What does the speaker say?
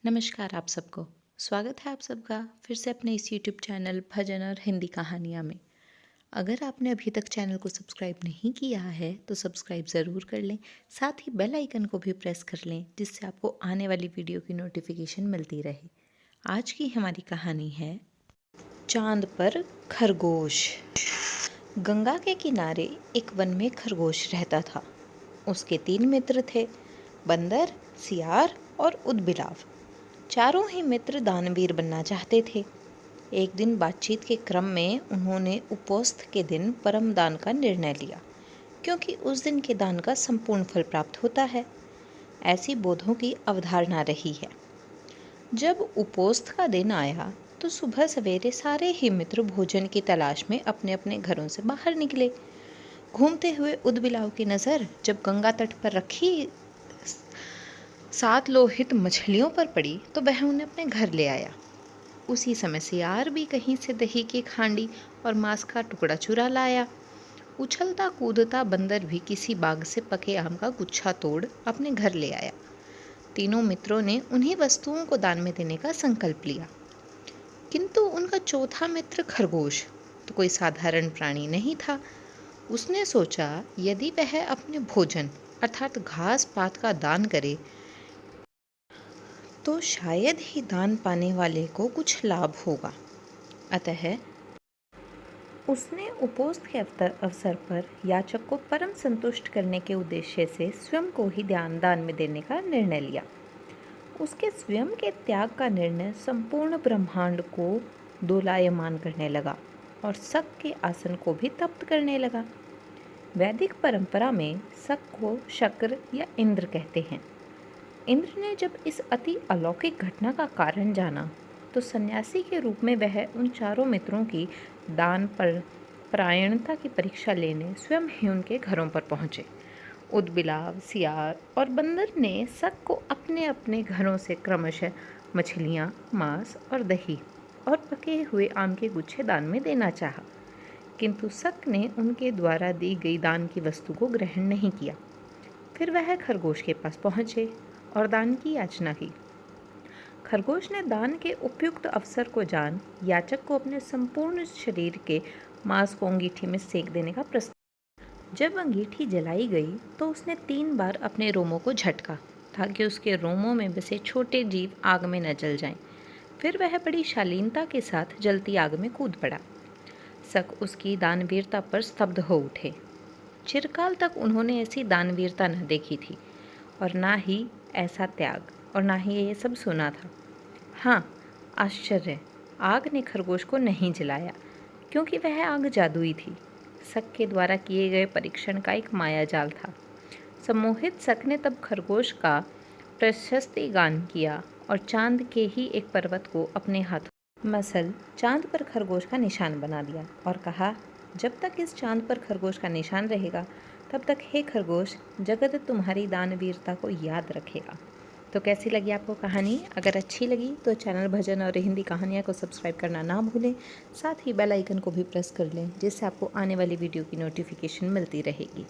नमस्कार आप सबको। स्वागत है आप सबका फिर से अपने इस यूट्यूब चैनल भजन और हिंदी कहानियाँ में। अगर आपने अभी तक चैनल को सब्सक्राइब नहीं किया है तो सब्सक्राइब ज़रूर कर लें। साथ ही बेल आइकन को भी प्रेस कर लें जिससे आपको आने वाली वीडियो की नोटिफिकेशन मिलती रहे। आज की हमारी कहानी है चांद पर खरगोश। गंगा के किनारे एक वन में खरगोश रहता था। उसके 3 मित्र थे, बंदर, सियार और उदबिलाव। चारों ही मित्र दानवीर बनना चाहते थे। एक दिन बातचीत के क्रम में उन्होंने उपोस्त के दिन परम दान का निर्णय लिया, क्योंकि उस दिन के दान का संपूर्ण फल प्राप्त होता है। ऐसी बोधों की अवधारणा रही है। जब उपोस्त का दिन आया तो सुबह सवेरे सारे ही मित्र भोजन की तलाश में अपने अपने घरों से बाहर निकले। घूमते हुए उदबिलाव की नज़र जब गंगा तट पर रखी 7 लोहित मछलियों पर पड़ी तो वह उन्हें अपने घर ले आया। उसी समय सियार भी कहीं से दही की हांडी और मांस का टुकड़ा चुरा लाया। उछलता कूदता बंदर भी किसी बाग से पके आम का गुच्छा तोड़ अपने घर ले आया। तीनों मित्रों ने उन्हीं वस्तुओं को दान में देने का संकल्प लिया, किंतु उनका चौथा मित्र खरगोश तो कोई साधारण प्राणी नहीं था। उसने सोचा यदि वह अपने भोजन अर्थात घास पात का दान करे तो शायद ही दान पाने वाले को कुछ लाभ होगा। अतः उसने उपोस्त के अवसर पर याचक को परम संतुष्ट करने के उद्देश्य से स्वयं को ही दान में देने का निर्णय लिया। उसके स्वयं के त्याग का निर्णय संपूर्ण ब्रह्मांड को दोलायमान करने लगा और शक के आसन को भी तप्त करने लगा। वैदिक परंपरा में शक को शक्र या इंद्र कहते हैं। इंद्र ने जब इस अति अलौकिक घटना का कारण जाना तो सन्यासी के रूप में वह उन चारों मित्रों की दान पर परायणता की परीक्षा लेने स्वयं ही उनके घरों पर पहुँचे। उदबिलाव, सियार और बंदर ने शक को अपने अपने घरों से क्रमशः मछलियाँ, मांस और दही और पके हुए आम के गुच्छे दान में देना चाहा, किंतु शक ने उनके द्वारा दी गई दान की वस्तु को ग्रहण नहीं किया। फिर वह खरगोश के पास पहुँचे और दान की याचना की। खरगोश ने दान के उपयुक्त अवसर को जान याचक को अपने संपूर्ण शरीर के मांस को अंगीठी में सेक देने का प्रस्ताव। जब अंगीठी जलाई गई तो उसने 3 बार अपने रोमों को झटका ताकि उसके रोमों में बसे छोटे जीव आग में न जल जाएं। फिर वह बड़ी शालीनता के साथ जलती आग में कूद पड़ा। शक उसकी दानवीरता पर स्तब्ध हो उठे। चिरकाल तक उन्होंने ऐसी दानवीरता न देखी थी और ना ही ऐसा त्याग और ना ही ये सब सुना था। हाँ, आश्चर्य, आग ने खरगोश को नहीं जलाया क्योंकि वह आग जादुई थी। शक के द्वारा किए गए परीक्षण का एक माया जाल था। सम्मोहित शक ने तब खरगोश का प्रशस्ति गान किया और चांद के ही एक पर्वत को अपने हाथों मसल चांद पर खरगोश का निशान बना दिया और कहा, जब तक इस चांद पर खरगोश का निशान रहेगा तब तक हे खरगोश, जगत तुम्हारी दानवीरता को याद रखेगा। तो कैसी लगी आपको कहानी? अगर अच्छी लगी तो चैनल भजन और हिंदी कहानियाँ को सब्सक्राइब करना ना भूलें। साथ ही बेल आइकन को भी प्रेस कर लें जिससे आपको आने वाली वीडियो की नोटिफिकेशन मिलती रहेगी।